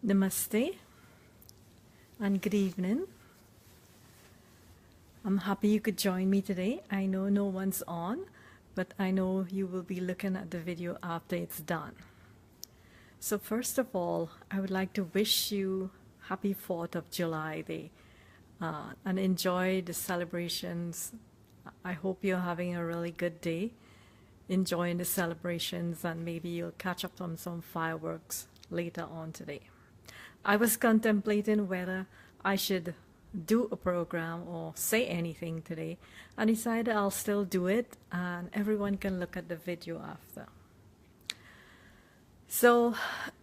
Namaste and good evening. I'm happy you could join me today. I know no one's on, but I know you will be looking at the video after it's done. So first of all, I would like to wish you happy 4th of July Day and enjoy the celebrations. I hope you're having a really good day, enjoying the celebrations, and maybe you'll catch up on some fireworks later on today. I was contemplating whether I should do a program or say anything today, and decided I'll still do it and everyone can look at the video after. So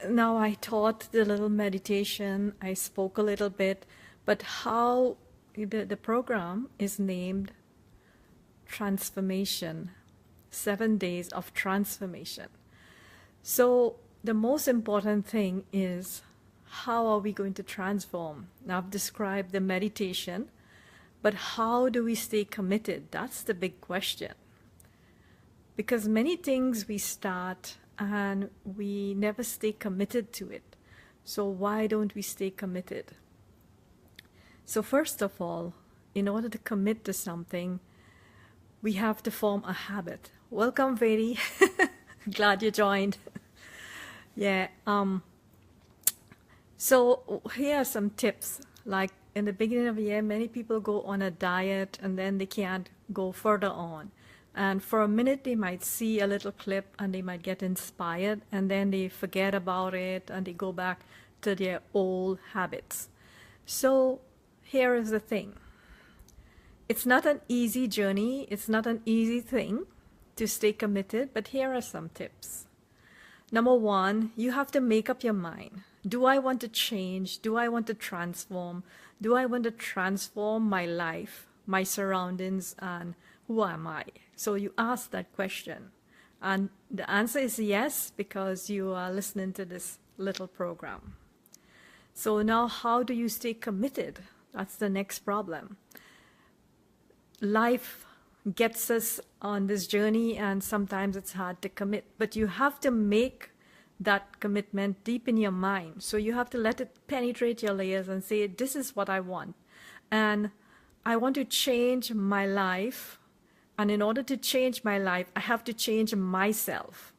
now I taught the little meditation, I spoke a little bit, but how the program is named Transformation, 7 Days of Transformation. So the most important thing is, how are we going to transform? Now I've described the meditation, but how do we stay committed? That's the big question. Because many things we start and we never stay committed to it. So why don't we stay committed? So first of all, in order to commit to something, we have to form a habit. Welcome, Vedi. Glad you joined. Yeah. So here are some tips. Like in the beginning of the year, many people go on a diet and then they can't go further on. And for a minute, they might see a little clip and they might get inspired, and then they forget about it and they go back to their old habits. So here is the thing. It's not an easy journey. It's not an easy thing to stay committed, but here are some tips. Number one, you have to make up your mind. Do I want to change? Do I want to transform? Do I want to transform my life, my surroundings, and who am I? So you ask that question. And the answer is yes, because you are listening to this little program. So now how do you stay committed? That's the next problem. Life gets us on this journey and sometimes it's hard to commit, but you have to make that commitment deep in your mind. So you have to let it penetrate your layers and say, this is what I want. And I want to change my life. And in order to change my life, I have to change myself.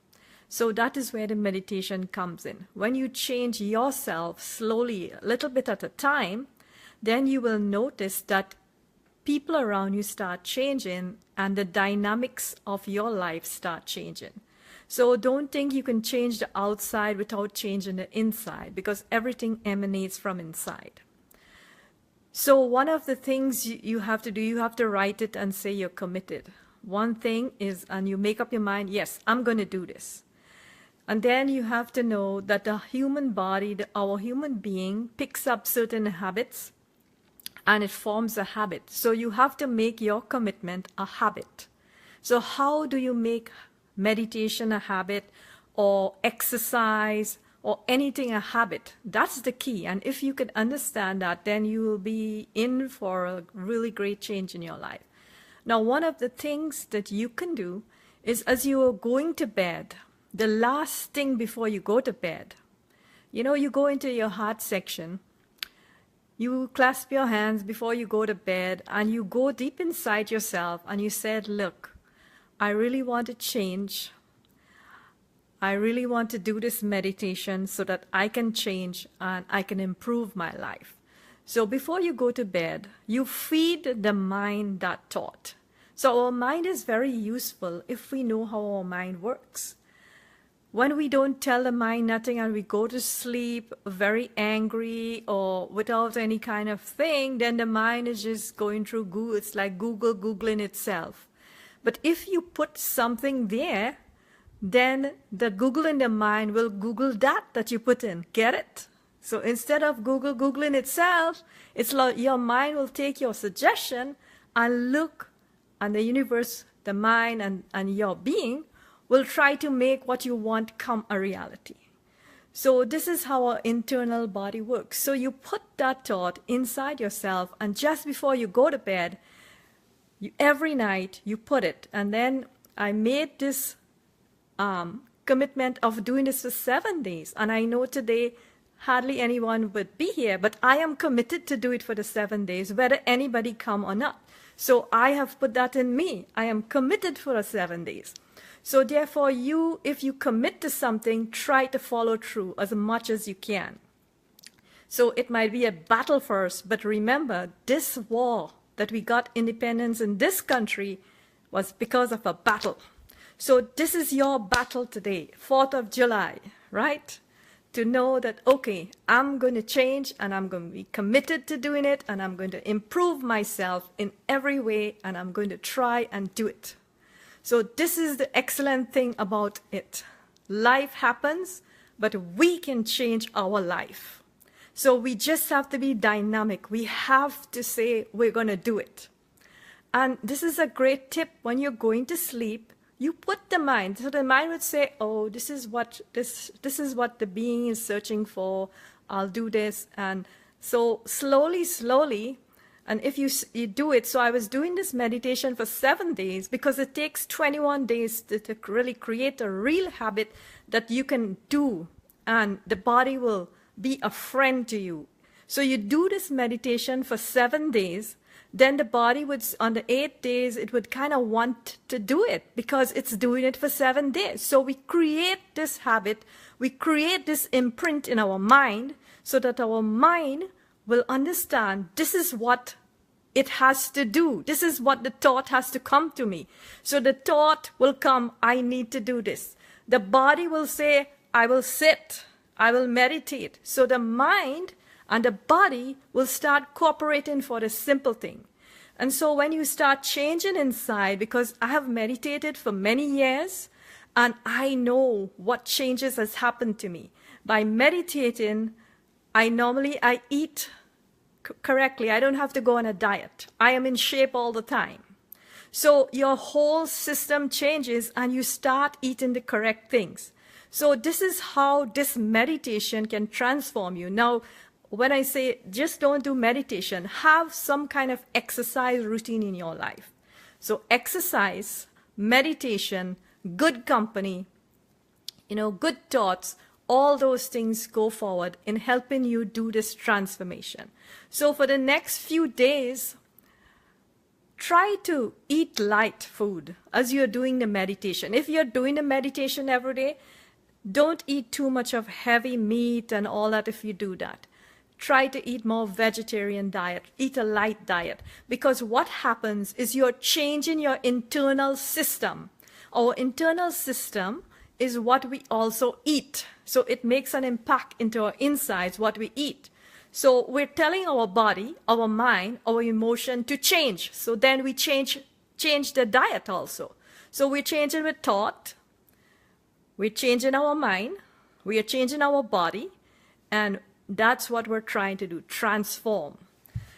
So that is where the meditation comes in. When you change yourself slowly, a little bit at a time, then you will notice that people around you start changing and the dynamics of your life start changing. So don't think you can change the outside without changing the inside, because everything emanates from inside. So one of the things you have to do, you have to write it and say you're committed. One thing is, and you make up your mind, yes, I'm going to do this. And then you have to know that the human body, our human being, picks up certain habits and it forms a habit. So you have to make your commitment a habit. So how do you make meditation a habit, or exercise, or anything a habit? That's the key. And if you can understand that, then you will be in for a really great change in your life. Now, one of the things that you can do is, as you are going to bed, the last thing before you go to bed, you go into your heart section, you clasp your hands before you go to bed, and you go deep inside yourself and you said, look, I really want to change. I really want to do this meditation so that I can change and I can improve my life. So before you go to bed, you feed the mind that thought. So our mind is very useful if we know how our mind works. When we don't tell the mind nothing and we go to sleep very angry or without any kind of thing, then the mind is just going through Google. It's like Google Googling itself. But if you put something there, then the Google in the mind will Google that you put in. Get it? So instead of Google Googling itself, it's like your mind will take your suggestion and look, and the universe, the mind, and your being will try to make what you want come a reality. So this is how our internal body works. So you put that thought inside yourself, and just before you go to bed, every night you put it. And then I made this commitment of doing this for 7 days. And I know today hardly anyone would be here, but I am committed to do it for the 7 days, whether anybody come or not. So I have put that in me. I am committed for the 7 days. So therefore, if you commit to something, try to follow through as much as you can. So it might be a battle first, but remember, this war that we got independence in this country was because of a battle. So this is your battle today, 4th of July, right? To know that, okay, I'm going to change and I'm going to be committed to doing it and I'm going to improve myself in every way and I'm going to try and do it. So this is the excellent thing about it. Life happens, but we can change our life. So we just have to be dynamic. We have to say we're going to do it. And this is a great tip when you're going to sleep. You put the mind, so the mind would say, oh, this is what the being is searching for. I'll do this. And so slowly, and if you do it, so I was doing this meditation for 7 days because it takes 21 days to really create a real habit that you can do, and the body will be a friend to you. So you do this meditation for 7 days, then the body would, on the 8th days, it would kind of want to do it because it's doing it for 7 days. So we create this habit, we create this imprint in our mind so that our mind will understand this is what it has to do. This is what the thought has to come to me. So the thought will come, I need to do this. The body will say, I will sit, I will meditate. So the mind and the body will start cooperating for the simple thing. And so when you start changing inside, because I have meditated for many years, and I know what changes has happened to me. By meditating, I eat correctly. I don't have to go on a diet. I am in shape all the time. So your whole system changes and you start eating the correct things. So this is how this meditation can transform you. Now, when I say just don't do meditation, have some kind of exercise routine in your life. So exercise, meditation, good company, good thoughts, all those things go forward in helping you do this transformation. So for the next few days, try to eat light food as you're doing the meditation. If you're doing the meditation every day, don't eat too much of heavy meat and all that if you do that. Try to eat more vegetarian diet, eat a light diet, because what happens is you're changing your internal system. Our internal system is what we also eat. So it makes an impact into our insides, what we eat. So we're telling our body, our mind, our emotion to change. So then we change the diet also. So we're changing with thought, we're changing our mind, we are changing our body, and that's what we're trying to do, transform.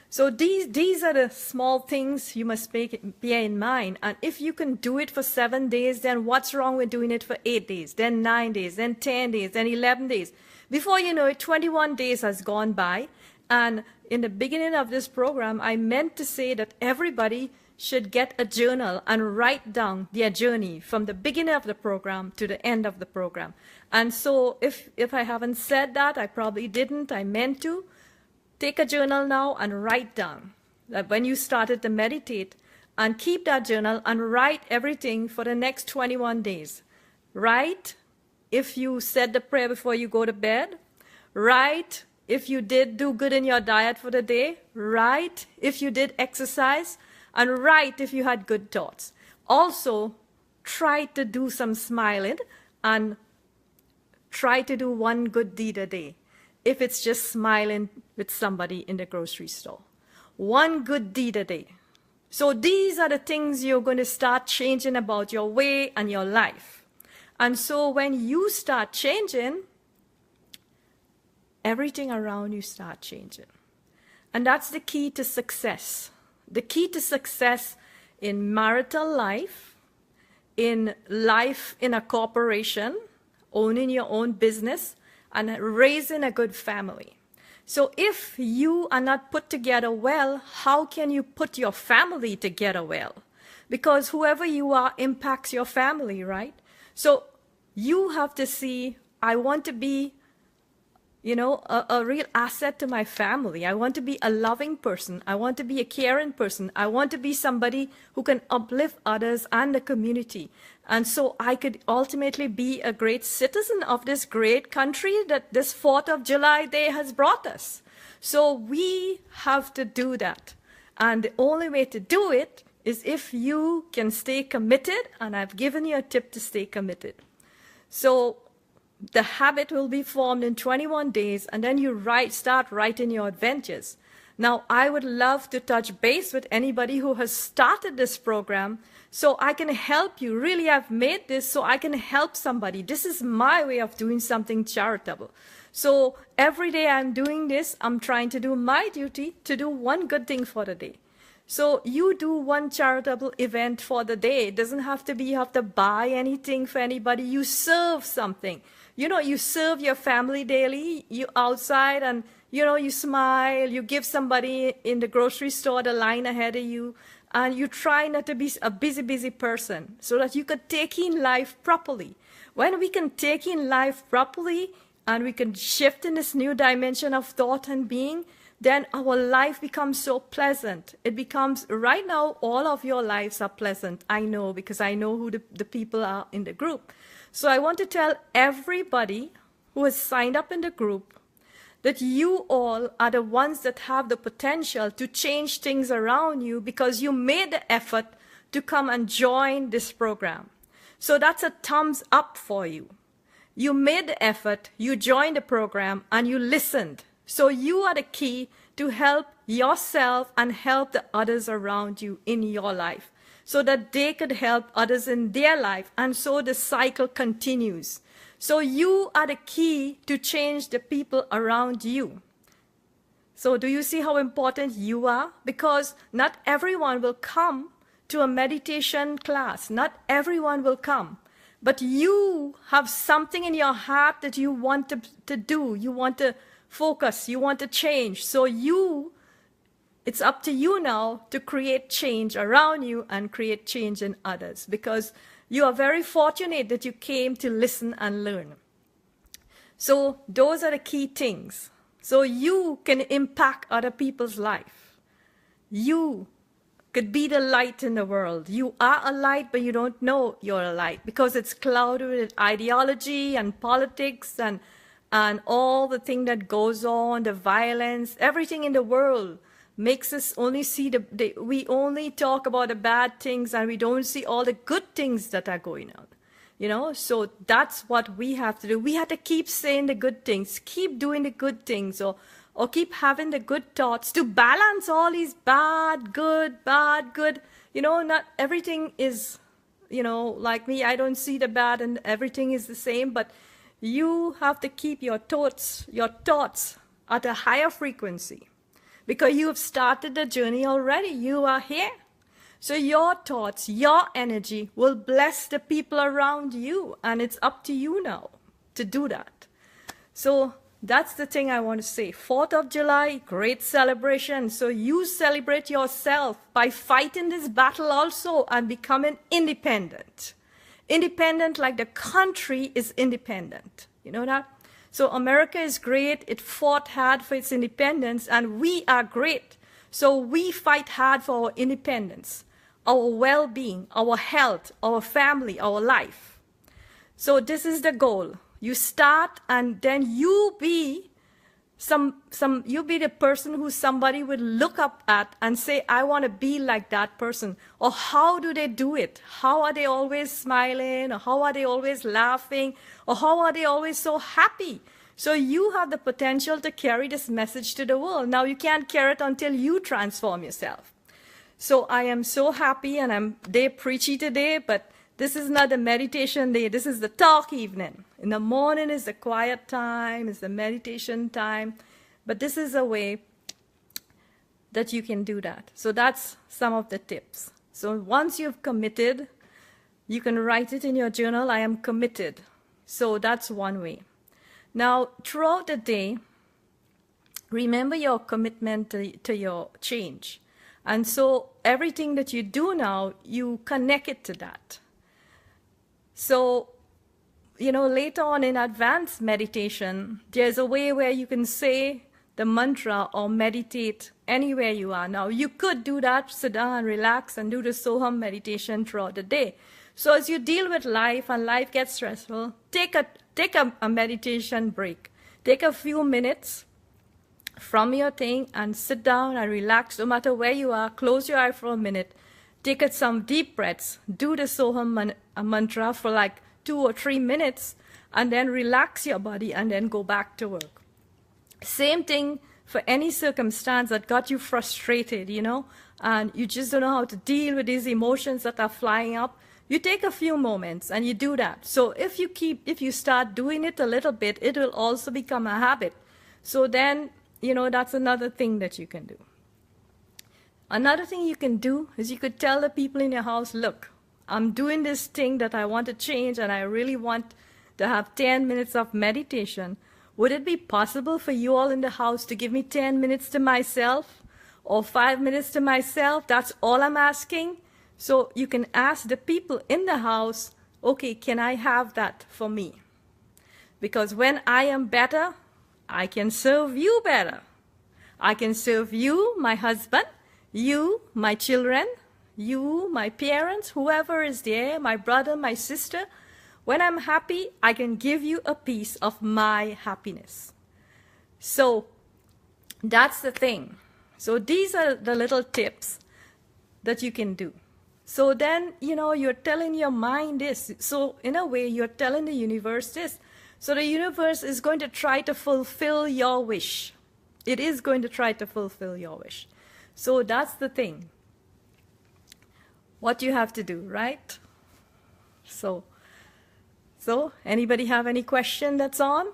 So these are the small things you must bear in mind. And if you can do it for 7 days, then what's wrong with doing it for 8 days, then 9 days, then 10 days, then 11 days? Before you know it, 21 days has gone by. And in the beginning of this program, I meant to say that everybody should get a journal and write down their journey from the beginning of the program to the end of the program. And so if I haven't said that, I probably didn't, I meant to. Take a journal now and write down that when you started to meditate, and keep that journal and write everything for the next 21 days. Write if you said the prayer before you go to bed. Write if you did do good in your diet for the day. Write if you did exercise. And write if you had good thoughts. Also, try to do some smiling and try to do one good deed a day. If it's just smiling with somebody in the grocery store. One good deed a day. So these are the things you're going to start changing about your way and your life. And so when you start changing, everything around you start changing. And that's the key to success. The key to success in marital life, in life in a corporation, owning your own business, and raising a good family. So if you are not put together well, how can you put your family together well? Because whoever you are impacts your family, right? So you have to see, I want to be, a real asset to my family. I want to be a loving person. I want to be a caring person. I want to be somebody who can uplift others and the community. And so I could ultimately be a great citizen of this great country that this 4th of July day has brought us. So we have to do that. And the only way to do it is if you can stay committed, and I've given you a tip to stay committed. So the habit will be formed in 21 days, and then you start writing your adventures. Now, I would love to touch base with anybody who has started this program so I can help you. Really, I've made this so I can help somebody. This is my way of doing something charitable. So every day I'm doing this, I'm trying to do my duty to do one good thing for the day. So you do one charitable event for the day. It doesn't have to be you have to buy anything for anybody. You serve something. You serve your family daily. You outside and, you smile. You give somebody in the grocery store the line ahead of you. And you try not to be a busy person so that you could take in life properly. When we can take in life properly and we can shift in this new dimension of thought and being, then our life becomes so pleasant. It becomes, right now, all of your lives are pleasant. I know, because I know who the people are in the group. So I want to tell everybody who has signed up in the group that you all are the ones that have the potential to change things around you because you made the effort to come and join this program. So that's a thumbs up for you. You made the effort, you joined the program, and you listened. So you are the key to help yourself and help the others around you in your life so that they could help others in their life. And so the cycle continues. So you are the key to change the people around you. So do you see how important you are? Because not everyone will come to a meditation class. Not everyone will come. But you have something in your heart that you want to do. You want to focus. You want to change. So it's up to you now to create change around you and create change in others, because you are very fortunate that you came to listen and learn. So those are the key things. So you can impact other people's life. You could be the light in the world. You are a light, but you don't know you're a light because it's clouded with ideology and politics and all the thing that goes on, the violence, everything in the world makes us only see we only talk about the bad things and we don't see all the good things that are going on. So that's what we have to do. We have to keep saying the good things, keep doing the good things, or keep having the good thoughts to balance all these bad, good. Not everything is, like me, I don't see the bad and everything is the same, but you have to keep your thoughts at a higher frequency because you have started the journey already. You are here. So your thoughts, your energy will bless the people around you, and it's up to you now to do that. So that's the thing I want to say. 4th of July, great celebration. So you celebrate yourself by fighting this battle also and becoming independent. Independent like the country is independent. You know that? So America is great. It fought hard for its independence, and we are great. So we fight hard for our independence, our well-being, our health, our family, our life. So this is the goal. You start, and then you be you be the person who somebody would look up at and say, I want to be like that person. Or how do they do it? How are they always smiling? Or how are they always laughing? Or how are they always so happy? So you have the potential to carry this message to the world. Now you can't carry it until you transform yourself. So I am so happy, and I'm day preachy today, but this is not the meditation day. This is the talk evening. In the morning is the quiet time, is the meditation time. But this is a way that you can do that. So that's some of the tips. So once you've committed, you can write it in your journal, I am committed. So that's one way. Now, throughout the day, remember your commitment to your change. And so everything that you do now, you connect it to that. So later on in advanced meditation, there's a way where you can say the mantra or meditate anywhere you are. Now, you could do that, sit down and relax and do the Soham meditation throughout the day. So as you deal with life and life gets stressful, take a meditation break. Take a few minutes from your thing and sit down and relax. No matter where you are, close your eye for a minute. Take some deep breaths. Do the Soham mantra for like 2 or 3 minutes, and then relax your body and then go back to work. Same thing for any circumstance that got you frustrated, and you just don't know how to deal with these emotions that are flying up. You take a few moments and you do that. So if you start doing it a little bit, it will also become a habit. So then, that's another thing that you can do. Another thing you can do is you could tell the people in your house, look, I'm doing this thing that I want to change and I really want to have 10 minutes of meditation. Would it be possible for you all in the house to give me 10 minutes to myself or 5 minutes to myself? That's all I'm asking. So you can ask the people in the house, okay, can I have that for me? Because when I am better, I can serve you better. I can serve you, my husband, you, my children, you, my parents, whoever is there, my brother, my sister. When I'm happy, I can give you a piece of my happiness. So that's the thing. So these are the little tips that you can do. So then, you're telling your mind this. So in a way, you're telling the universe this. So the universe is going to try to fulfill your wish. It is going to try to fulfill your wish. So that's the thing. What you have to do, right? So anybody have any question that's on?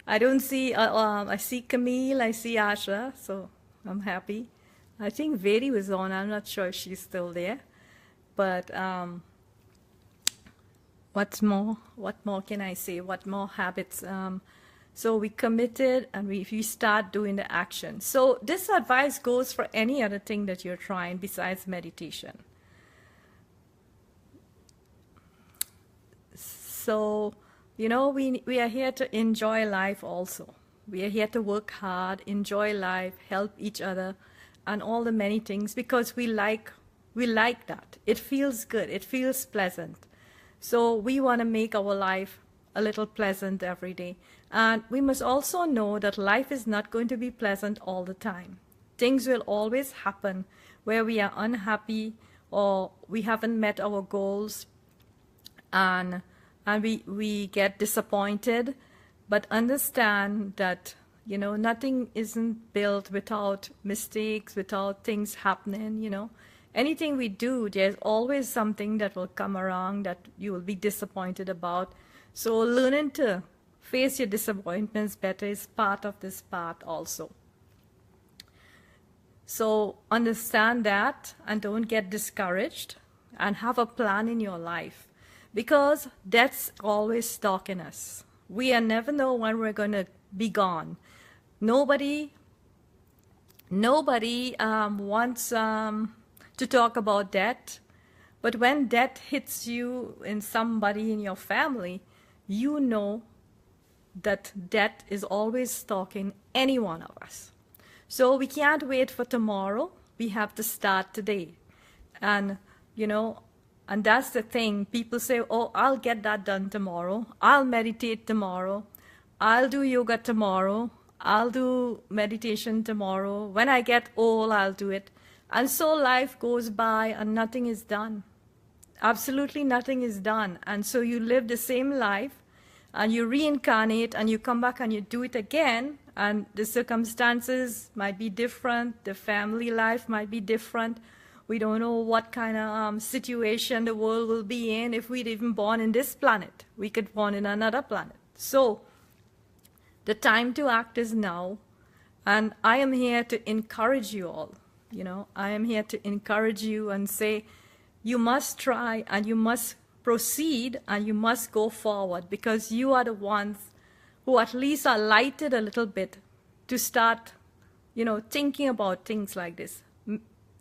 I don't see, I see Camille, I see Asha, so I'm happy. I think Vedi was on, I'm not sure if she's still there. But what more can I say? What more habits? So we committed and we start doing the action. So this advice goes for any other thing that you're trying besides meditation. So, we are here to enjoy life also. We are here to work hard, enjoy life, help each other, and all the many things because we like that. It feels good. It feels pleasant. So we want to make our life a little pleasant every day. And we must also know that life is not going to be pleasant all the time. Things will always happen where we are unhappy or we haven't met our goals and we get disappointed, but understand that, nothing isn't built without mistakes, without things happening, Anything we do, there's always something that will come around that you will be disappointed about. So learning to face your disappointments better is part of this part also. So understand that and don't get discouraged and have a plan in your life. Because death's always stalking us. We never know when we're going to be gone. Nobody wants to talk about death. But when death hits you in somebody in your family, you know that death is always stalking any one of us. So we can't wait for tomorrow. We have to start today. And, and that's the thing. People say, oh, I'll get that done tomorrow. I'll meditate tomorrow. I'll do yoga tomorrow. I'll do meditation tomorrow. When I get old, I'll do it. And so life goes by and nothing is done. Absolutely nothing is done. And so you live the same life and you reincarnate and you come back and you do it again. And the circumstances might be different. The family life might be different. We don't know what kind of situation the world will be in if we'd even born in this planet. We could born in another planet. So the time to act is now. And I am here to encourage you all. I am here to encourage you and say, you must try and you must proceed and you must go forward because you are the ones who at least are lighted a little bit to start, thinking about things like this.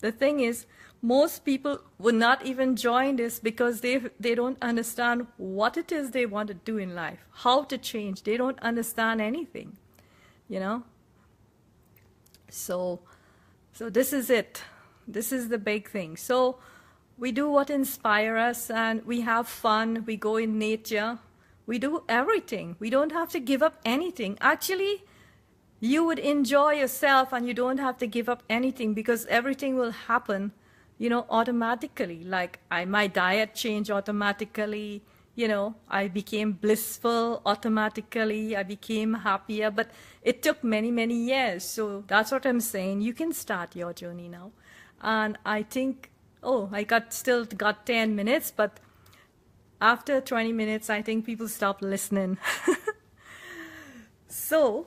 the thing is, most people would not even join this because they don't understand what it is they want to do in life, how to change. They don't understand anything, you know. So this is it. This is the big thing. So we do what inspires us, and we have fun. We go in nature. We do everything. We don't have to give up anything. Actually, you would enjoy yourself and you don't have to give up anything, because everything will happen, you know, automatically. Like my diet changed automatically, you know, I became blissful automatically, I became happier, but it took many, many years. So that's what I'm saying. You can start your journey now. And I think, oh, I still got 10 minutes, but after 20 minutes, I think people stop listening. So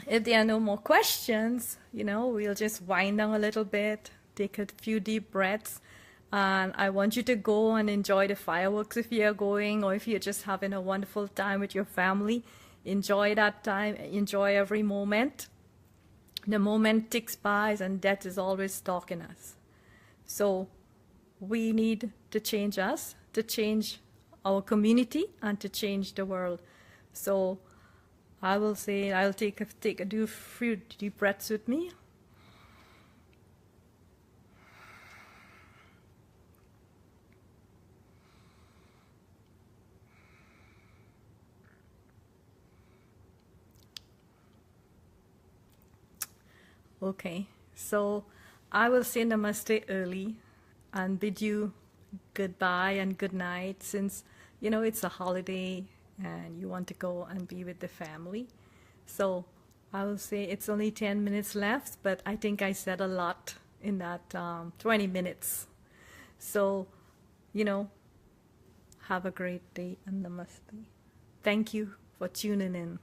if there are no more questions, you know, we'll just wind down a little bit, take a few deep breaths, and I want you to go and enjoy the fireworks if you're going, or if you're just having a wonderful time with your family. Enjoy that time, enjoy every moment. The moment ticks by and death is always stalking us. So we need to change us, to change our community, and to change the world. So I will say, I'll take a few deep breaths with me. Okay, so I will say namaste early and bid you goodbye and good night, since, you know, it's a holiday and you want to go and be with the family. So I will say it's only 10 minutes left, but I think I said a lot in that 20 minutes. So, you know, have a great day and namaste. Thank you for tuning in.